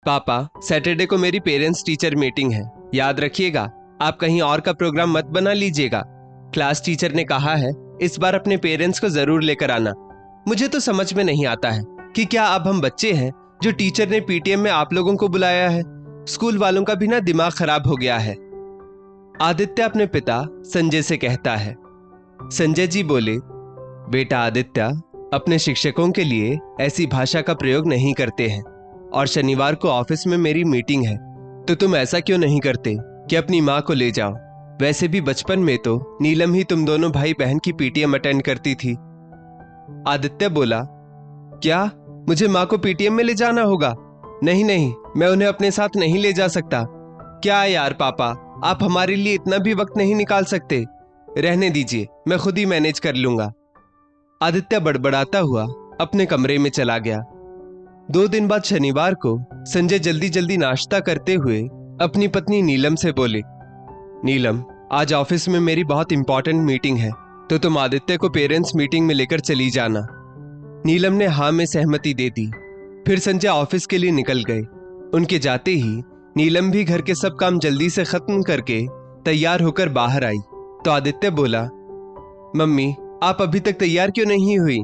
पापा, सैटरडे को मेरी पेरेंट्स टीचर मीटिंग है, याद रखिएगा। आप कहीं और का प्रोग्राम मत बना लीजिएगा। क्लास टीचर ने कहा है इस बार अपने पेरेंट्स को जरूर लेकर आना। मुझे तो समझ में नहीं आता है कि क्या अब हम बच्चे हैं जो टीचर ने पीटीएम में आप लोगों को बुलाया है। स्कूल वालों का भी ना दिमाग खराब हो गया है। आदित्य अपने पिता संजय से कहता है। संजय जी बोले, बेटा आदित्य, अपने शिक्षकों के लिए ऐसी भाषा का प्रयोग नहीं करते हैं, और शनिवार को ऑफिस में मेरी मीटिंग है, तो तुम ऐसा क्यों नहीं करते कि अपनी माँ को ले जाओ। वैसे भी बचपन में तो नीलम ही तुम दोनों भाई बहन की पीटीएम अटेंड करती थी। आदित्य बोला, क्या मुझे माँ को पीटीएम में ले जाना होगा? नहीं नहीं, मैं उन्हें अपने साथ नहीं ले जा सकता। क्या यार पापा, आप हमारे लिए इतना भी वक्त नहीं निकाल सकते? रहने दीजिए, मैं खुद ही मैनेज कर लूंगा। आदित्य बड़बड़ाता हुआ अपने कमरे में चला गया। 2 दिन बाद शनिवार को संजय जल्दी जल्दी नाश्ता करते हुए अपनी पत्नी नीलम से बोले, नीलम, आज ऑफिस में मेरी बहुत इंपॉर्टेंट मीटिंग है, तो तुम आदित्य को पेरेंट्स मीटिंग में लेकर चली जाना। नीलम ने हाँ में सहमति दे दी। फिर संजय ऑफिस के लिए निकल गए। उनके जाते ही नीलम भी घर के सब काम जल्दी से खत्म करके तैयार होकर बाहर आई, तो आदित्य बोला, मम्मी, आप अभी तक तैयार क्यों नहीं हुई?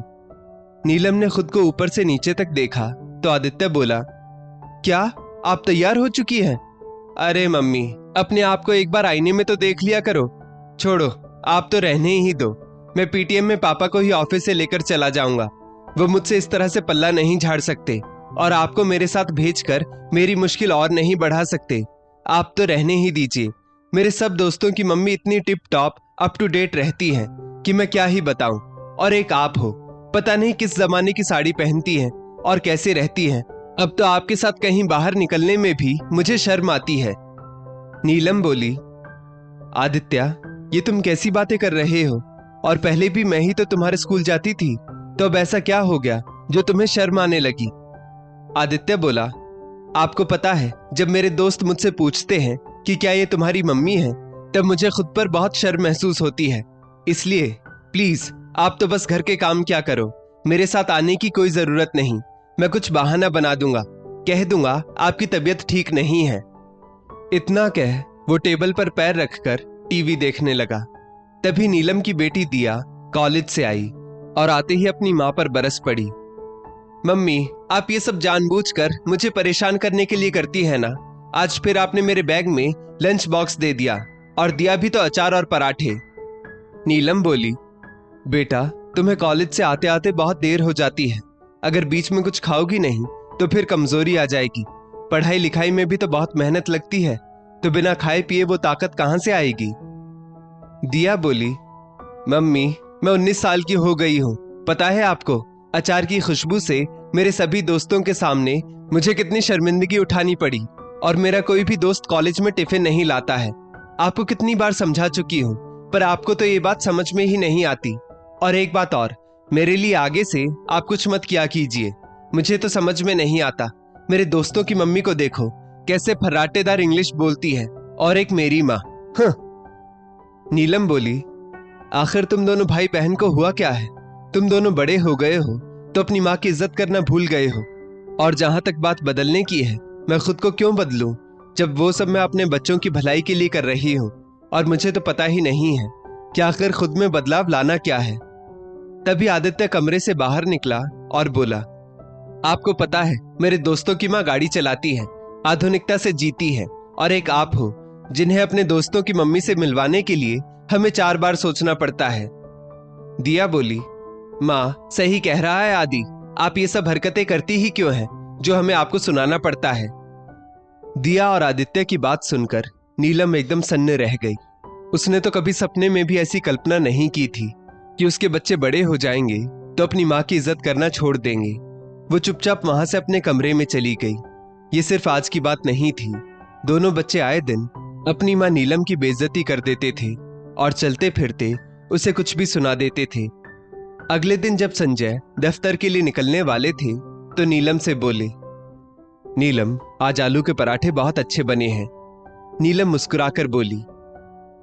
नीलम ने खुद को ऊपर से नीचे तक देखा, तो आदित्य बोला, क्या आप तैयार हो चुकी हैं? अरे मम्मी, अपने आप को एक बार आईने में तो देख लिया करो। छोड़ो, आप तो रहने ही दो। मैं पीटीएम में पापा को ही ऑफिस से लेकर चला जाऊंगा। वो मुझसे इस तरह से पल्ला नहीं झाड़ सकते, और आपको मेरे साथ भेजकर मेरी मुश्किल और नहीं बढ़ा सकते। आप तो रहने ही दीजिए। मेरे सब दोस्तों की मम्मी इतनी tip top up to date रहती हैं कि मैं क्या ही बताऊं। और एक आप हो, पता नहीं किस जमाने की साड़ी पहनती हैं और कैसे रहती हैं। अब तो आपके साथ कहीं बाहर निकलने में भी मुझे शर्म आती है। नीलम बोली, आदित्य, ये तुम कैसी बातें कर रहे हो? और पहले भी मैं ही तो तुम्हारे स्कूल जाती थी, तो अब ऐसा क्या हो गया जो तुम्हें शर्म आने लगी? आदित्य बोला, आपको पता है, जब मेरे दोस्त मुझसे पूछते हैं कि क्या ये तुम्हारी मम्मी है, तब मुझे खुद पर बहुत शर्म महसूस होती है। इसलिए प्लीज आप तो बस घर के काम क्या करो, मेरे साथ आने की कोई जरूरत नहीं। मैं कुछ बहाना बना दूंगा, कह दूंगा आपकी तबीयत ठीक नहीं है। इतना कह वो टेबल पर पैर रखकर टीवी देखने लगा। तभी नीलम की बेटी दिया कॉलेज से आई और आते ही अपनी माँ पर बरस पड़ी। मम्मी, आप ये सब जानबूझकर मुझे परेशान करने के लिए करती है ना? आज फिर आपने मेरे बैग में लंच बॉक्स दे दिया, और दिया भी तो अचार और पराठे। नीलम बोली, बेटा, तुम्हें कॉलेज से आते आते बहुत देर हो जाती है। अगर बीच में कुछ खाओगी नहीं तो फिर कमजोरी आ जाएगी। पढ़ाई लिखाई में भी तो बहुत मेहनत लगती है, तो बिना खाए पिए वो ताकत कहां से आएगी? दिया बोली, मम्मी, मैं 19 साल की हो गई हूं। पता है आपको, अचार की खुशबू से मेरे सभी दोस्तों के सामने मुझे कितनी शर्मिंदगी उठानी पड़ी, और मेरा कोई भी दोस्त कॉलेज में टिफिन नहीं लाता है। आपको कितनी बार समझा चुकी हूं, पर आपको तो ये बात समझ में ही नहीं आती। और एक बात और, मेरे लिए आगे से आप कुछ मत किया कीजिए। मुझे तो समझ में नहीं आता। मेरे दोस्तों की मम्मी को देखो, कैसे फर्राटेदार इंग्लिश बोलती है, और एक मेरी माँ। नीलम बोली, आखिर तुम दोनों भाई बहन को हुआ क्या है? तुम दोनों बड़े हो गए हो तो अपनी माँ की इज्जत करना भूल गए हो। और जहां तक बात बदलने की है, मैं खुद को क्यों बदलूं, जब वो सब मैं अपने बच्चों की भलाई के लिए कर रही हूं, और मुझे तो पता ही नहीं है कि आखिर खुद में बदलाव लाना क्या है। तभी आदित्य कमरे से बाहर निकला और बोला, आपको पता है, मेरे दोस्तों की माँ गाड़ी चलाती है, आधुनिकता से जीती है, और एक आप हो जिन्हें अपने दोस्तों की मम्मी से मिलवाने के लिए हमें 4 बार सोचना पड़ता है। दिया बोली, माँ, सही कह रहा है आदि, आप ये सब हरकतें करती ही क्यों हैं जो हमें आपको सुनाना पड़ता है? दिया और आदित्य की बात सुनकर नीलम एकदम सन्न रह गई। उसने तो कभी सपने में भी ऐसी कल्पना नहीं की थी कि उसके बच्चे बड़े हो जाएंगे तो अपनी माँ की इज्जत करना छोड़ देंगे। वो चुपचाप वहां से अपने कमरे में चली गई। ये सिर्फ आज की बात नहीं थी। दोनों बच्चे आए दिन अपनी माँ नीलम की बेइज्जती कर देते थे और चलते फिरते उसे कुछ भी सुना देते थे। अगले दिन जब संजय दफ्तर के लिए निकलने वाले थे तो नीलम से बोले, नीलम, आज आलू के पराठे बहुत अच्छे बने हैं। नीलम मुस्कुराकर बोली,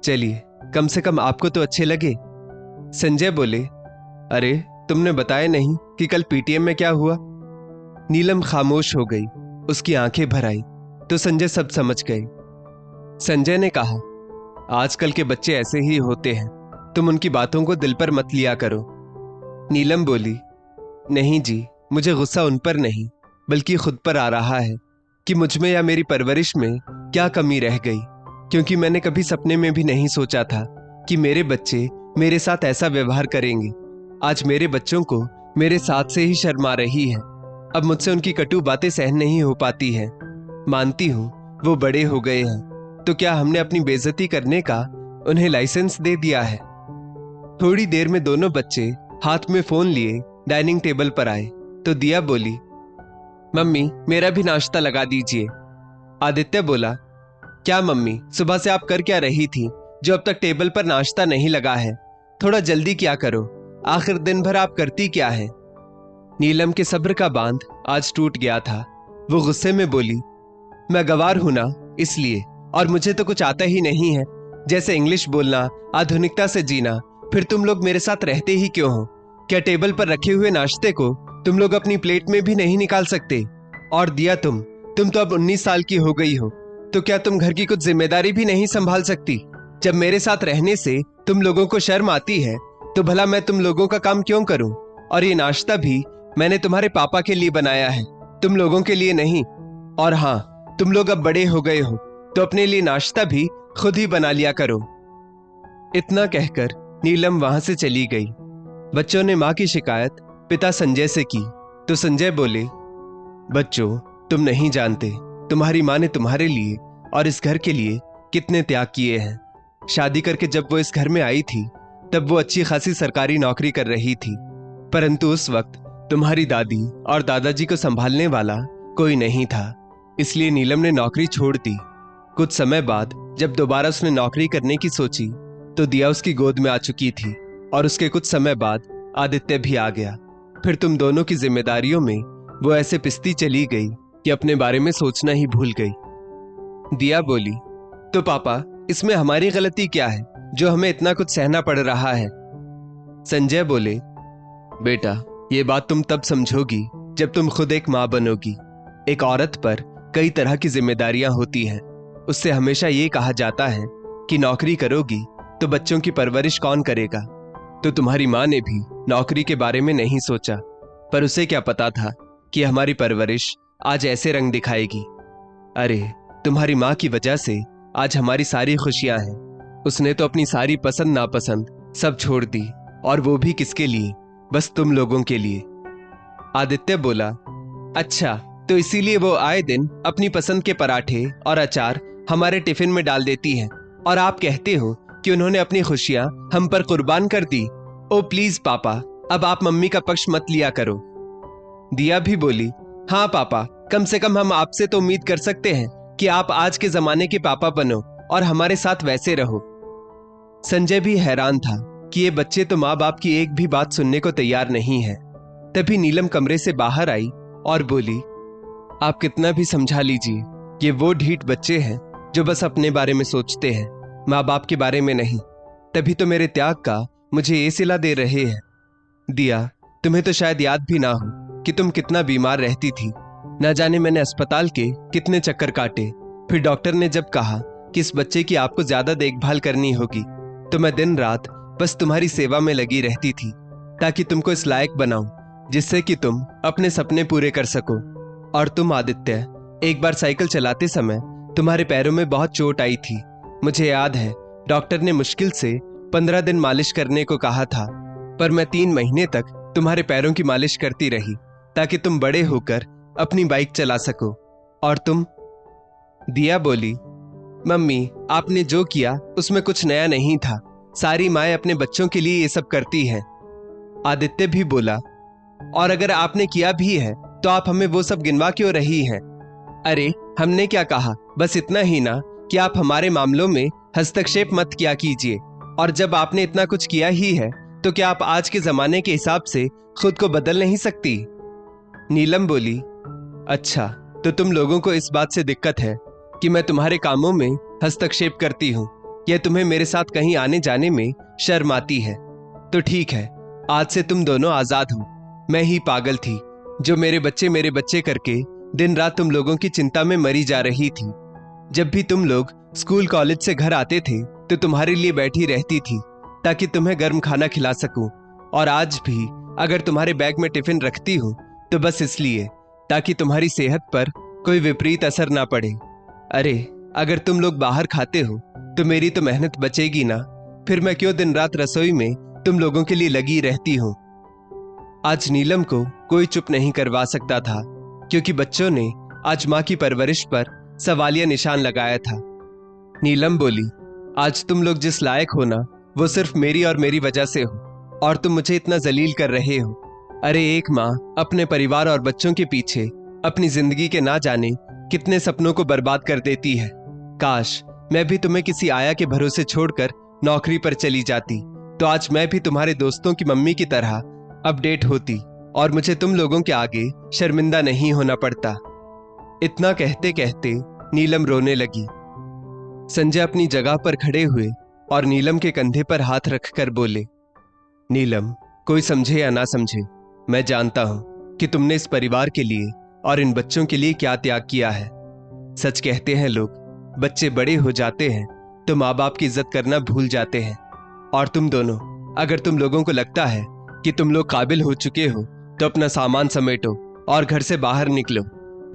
चलिए, कम से कम आपको तो अच्छे लगे। संजय बोले, अरे तुमने बताया नहीं कि कल पीटीएम में क्या हुआ? नीलम खामोश हो गई। उसकी आंखें भर आई तो संजय सब समझ गए। संजय ने कहा, आजकल के बच्चे ऐसे ही होते हैं, तुम उनकी बातों को दिल पर मत लिया करो। नीलम बोली, नहीं जी, मुझे गुस्सा उन पर नहीं बल्कि खुद पर आ रहा है कि मुझ में या मेरी परवरिश में क्या कमी रह गई, क्योंकि मैंने कभी सपने में भी नहीं सोचा था कि मेरे बच्चे मेरे साथ ऐसा व्यवहार करेंगे। आज मेरे बच्चों को मेरे साथ से ही शर्म आ रही है। अब मुझसे उनकी कटु बातें सहन नहीं हो पाती है। मानती हूँ वो बड़े हो गए हैं, तो क्या हमने अपनी बेइज्जती करने का उन्हें लाइसेंस दे दिया है? थोड़ी देर में दोनों बच्चे हाथ में फोन लिए डाइनिंग टेबल पर आए तो दिया बोली, मम्मी मेरा भी नाश्ता लगा दीजिए। आदित्य बोला, क्या मम्मी, सुबह से आप कर क्या रही थी जो अब तक टेबल पर नाश्ता नहीं लगा है? थोड़ा जल्दी क्या करो, आखिर दिन भर आप करती क्या है? नीलम के सब्र का बांध आज टूट गया था। वो गुस्से में बोली, मैं गवार हूं ना इसलिए, और मुझे तो कुछ आता ही नहीं है, जैसे इंग्लिश बोलना, आधुनिकता से जीना। फिर तुम लोग मेरे साथ रहते ही क्यों हो? क्या टेबल पर रखे हुए नाश्ते को तुम लोग अपनी प्लेट में भी नहीं निकाल सकते? और दिया, तुम तो अब 19 साल की हो गई हो, तो क्या तुम घर की कुछ जिम्मेदारी भी नहीं संभाल सकती? जब मेरे साथ रहने से तुम लोगों को शर्म आती है तो भला मैं तुम लोगों का काम क्यों करूं? और ये नाश्ता भी मैंने तुम्हारे पापा के लिए बनाया है, तुम लोगों के लिए नहीं। और हाँ, तुम लोग अब बड़े हो गए हो तो अपने लिए नाश्ता भी खुद ही बना लिया करो। इतना कहकर नीलम वहां से चली गई। बच्चों ने मां की शिकायत पिता संजय से की तो संजय बोले, बच्चों तुम नहीं जानते तुम्हारी मां ने तुम्हारे लिए और इस घर के लिए कितने त्याग किए हैं। शादी करके जब वो इस घर में आई थी तब वो अच्छी खासी सरकारी नौकरी कर रही थी, परंतु उस वक्त तुम्हारी दादी और दादाजी को संभालने वाला कोई नहीं था, इसलिए नीलम ने नौकरी छोड़ दी। कुछ समय बाद जब दोबारा उसने नौकरी करने की सोची तो दिया उसकी गोद में आ चुकी थी, और उसके कुछ समय बाद आदित्य भी आ गया। फिर तुम दोनों की जिम्मेदारियों में वो ऐसे पिसती चली गई कि अपने बारे में सोचना ही भूल गई। दिया बोली, तो पापा इसमें हमारी गलती क्या है जो हमें इतना कुछ सहना पड़ रहा है? संजय बोले, बेटा ये बात तुम तब समझोगी जब तुम खुद एक मां बनोगी। एक औरत पर कई तरह की जिम्मेदारियां होती हैं। उससे हमेशा ये कहा जाता है कि नौकरी करोगी तो बच्चों की परवरिश कौन करेगा? तो तुम्हारी मां ने भी नौकरी के बारे में नहीं सोचा, पर उसे क्या पता था कि हमारी परवरिश आज ऐसे रंग दिखाएगी। अरे तुम्हारी मां की वजह से आज हमारी सारी खुशियां हैं। उसने तो अपनी सारी पसंद नापसंद सब छोड़ दी, और वो भी किसके लिए? बस तुम लोगों के लिए। आदित्य बोला, अच्छा तो इसीलिए वो आए दिन अपनी पसंद के पराठे और अचार हमारे टिफिन में डाल देती है, और आप कहते हो कि उन्होंने अपनी खुशियां हम पर कुर्बान कर दी। ओ प्लीज पापा, अब आप मम्मी का पक्ष मत लिया करो। दिया भी बोली, हाँ पापा, कम से कम हम आपसे तो उम्मीद कर सकते हैं कि आप आज के जमाने के पापा बनो और हमारे साथ वैसे रहो। संजय भी हैरान था कि ये बच्चे तो माँ बाप की एक भी बात सुनने को तैयार नहीं है। तभी नीलम कमरे से बाहर आई और बोली, आप कितना भी समझा लीजिए, ये वो ढीठ बच्चे हैं जो बस अपने बारे में सोचते हैं, माँ बाप के बारे में नहीं। तभी तो मेरे त्याग का मुझे ये सिला दे रहे हैं। दिया, तुम्हें तो शायद याद भी ना हो कि तुम कितना बीमार रहती थी। न जाने मैंने अस्पताल के कितने चक्कर काटे। फिर डॉक्टर ने जब कहा कि इस बच्चे की आपको ज्यादा देखभाल करनी होगी, तो मैं दिन रात बस तुम्हारी सेवा में लगी रहती थी, ताकि तुमको इस लायक बनाऊं जिससे कि तुम अपने सपने पूरे कर सको। और तुम आदित्य, एक बार साइकिल चलाते समय तुम्हारे पैरों में बहुत चोट आई थी। मुझे याद है डॉक्टर ने मुश्किल से 15 दिन मालिश करने को कहा था, पर मैं 3 महीने तक तुम्हारे पैरों की मालिश करती रही ताकि तुम बड़े होकर अपनी बाइक चला सको। और तुम? दिया बोली, मम्मी आपने जो किया उसमें कुछ नया नहीं था। सारी माएं अपने बच्चों के लिए ये सब करती हैं। आदित्य भी बोला, और अगर आपने किया भी है तो आप हमें वो सब गिनवा क्यों रही हैं? अरे हमने क्या कहा, बस इतना ही ना कि आप हमारे मामलों में हस्तक्षेप मत किया कीजिए। और जब आपने इतना कुछ किया ही है तो क्या आप आज के जमाने के हिसाब से खुद को बदल नहीं सकती? नीलम बोली, अच्छा तो तुम लोगों को इस बात से दिक्कत है कि मैं तुम्हारे कामों में हस्तक्षेप करती हूँ, या तुम्हें मेरे साथ कहीं आने जाने में शर्म आती है? तो ठीक है, आज से तुम दोनों आजाद हो। मैं ही पागल थी जो मेरे बच्चे करके दिन रात तुम लोगों की चिंता में मरी जा रही थी। जब भी तुम लोग स्कूल कॉलेज से घर आते थे तो तुम्हारे लिए बैठी रहती थी ताकि तुम्हें गर्म खाना खिला सकूं। और आज भी अगर तुम्हारे बैग में टिफिन रखती हूं तो बस इसलिए ताकि तुम्हारी सेहत पर कोई विपरीत असर ना पड़े। अरे अगर तुम लोग बाहर खाते हो तो मेरी तो मेहनत बचेगी ना। फिर मैं क्यों दिन रात रसोई में तुम लोगों के लिए लगी रहती हूं। आज नीलम को कोई चुप नहीं करवा सकता था क्योंकि बच्चों ने आज मां की परवरिश पर सवालिया निशान लगाया था। नीलम बोली, आज तुम लोग जिस लायक हो ना वो सिर्फ मेरी और मेरी वजह से हो और तुम मुझे इतना जलील कर रहे हो। अरे एक माँ अपने परिवार और बच्चों के पीछे अपनी जिंदगी के ना जाने कितने सपनों को बर्बाद कर देती है। काश मैं भी तुम्हें किसी आया के भरोसे छोड़कर नौकरी पर चली जाती तो आज मैं भी तुम्हारे दोस्तों की मम्मी की तरह अपडेट होती और मुझे तुम लोगों के आगे शर्मिंदा नहीं होना पड़ता। इतना कहते कहते नीलम रोने लगी। संजय अपनी जगह पर खड़े हुए और नीलम के कंधे पर हाथ रखकर बोले, नीलम, कोई समझे या ना समझे, मैं जानता हूं कि तुमने इस परिवार के लिए और इन बच्चों के लिए क्या त्याग किया है। सच कहते हैं लोग, बच्चे बड़े हो जाते हैं तो माँ बाप की इज्जत करना भूल जाते हैं। और तुम दोनों, अगर तुम लोगों को लगता है कि तुम लोग काबिल हो चुके हो तो अपना सामान समेटो और घर से बाहर निकलो।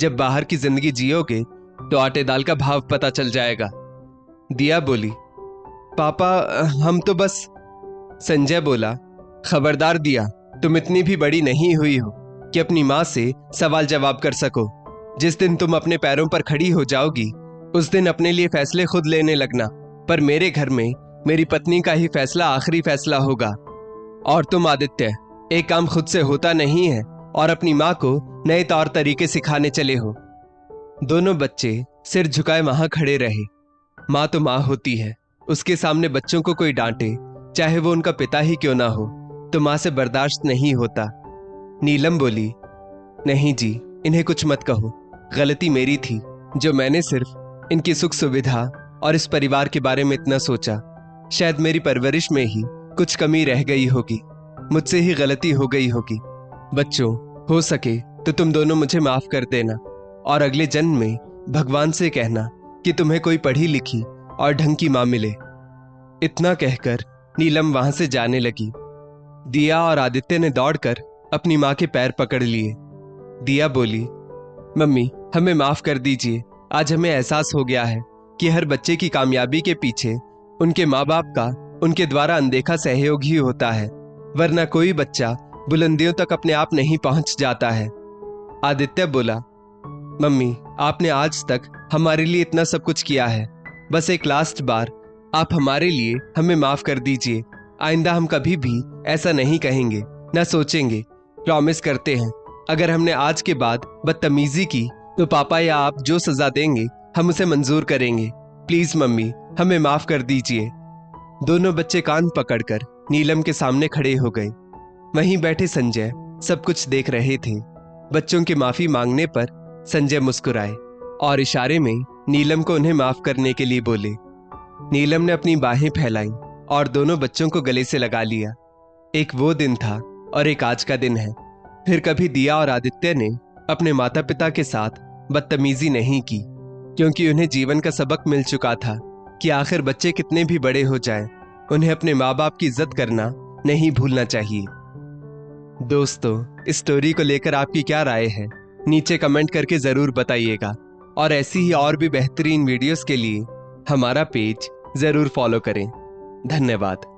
जब बाहर की जिंदगी जियोगे तो आटे दाल का भाव पता चल जाएगा। दिया बोली, पापा हम तो बस। संजय बोला, खबरदार दिया, तुम इतनी भी बड़ी नहीं हुई हो कि अपनी माँ से सवाल जवाब कर सको। जिस दिन तुम अपने पैरों पर खड़ी हो जाओगी उस दिन अपने लिए फैसले खुद लेने लगना, पर मेरे घर में मेरी पत्नी का ही फैसला आखिरी फैसला होगा। और तुम आदित्य, एक काम खुद से होता नहीं है और अपनी माँ को नए तौर तरीके सिखाने चले हो। दोनों बच्चे सिर झुकाए वहां खड़े रहे। माँ तो माँ होती है, उसके सामने बच्चों को कोई डांटे चाहे वो उनका पिता ही क्यों ना हो तो माँ से बर्दाश्त नहीं होता। नीलम बोली, नहीं जी, इन्हें कुछ मत कहो, गलती मेरी थी जो मैंने सिर्फ इनकी सुख सुविधा और इस परिवार के बारे में इतना सोचा। शायद मेरी परवरिश में ही कुछ कमी रह गई होगी, मुझसे ही गलती हो गई होगी। बच्चों, हो सके तो तुम दोनों मुझे माफ कर देना और अगले जन्म में भगवान से कहना कि तुम्हें कोई पढ़ी लिखी और ढंग की मां मिले। इतना कहकर नीलम वहां से जाने लगी। दिया और आदित्य ने दौड़कर अपनी मां के पैर पकड़ लिए। दिया बोली, मम्मी हमें माफ कर दीजिए। आज हमें एहसास हो गया है कि हर बच्चे की कामयाबी के पीछे उनके माँ बाप का उनके द्वारा अनदेखा सहयोग ही होता है, वरना कोई बच्चा बुलंदियों तक अपने आप नहीं पहुंच जाता है। आदित्य बोला, मम्मी आपने आज तक हमारे लिए इतना सब कुछ किया है, बस एक लास्ट बार आप हमारे लिए हमें माफ कर दीजिए। आइंदा हम कभी भी ऐसा नहीं कहेंगे, ना सोचेंगे। प्रॉमिस करते हैं अगर हमने आज के बाद बदतमीजी की तो पापा या आप जो सजा देंगे हम उसे मंजूर करेंगे। प्लीज मम्मी हमें माफ कर दीजिए। दोनों बच्चे कान पकड़कर नीलम के सामने खड़े हो गए। वहीं बैठे संजय सब कुछ देख रहे थे। बच्चों के माफी मांगने पर संजय मुस्कुराए और इशारे में नीलम को उन्हें माफ करने के लिए बोले। नीलम ने अपनी बाहें फैलाई और दोनों बच्चों को गले से लगा लिया। एक वो दिन था और एक आज का दिन है। फिर कभी दिया और आदित्य ने अपने माता पिता के साथ बदतमीजी नहीं की, क्योंकि उन्हें जीवन का सबक मिल चुका था कि आखिर बच्चे कितने भी बड़े हो जाएं, उन्हें अपने माँ बाप की इज्जत करना नहीं भूलना चाहिए। दोस्तों, इस स्टोरी को लेकर आपकी क्या राय है, नीचे कमेंट करके जरूर बताइएगा और ऐसी ही और भी बेहतरीन वीडियोस के लिए हमारा पेज जरूर फॉलो करें। धन्यवाद।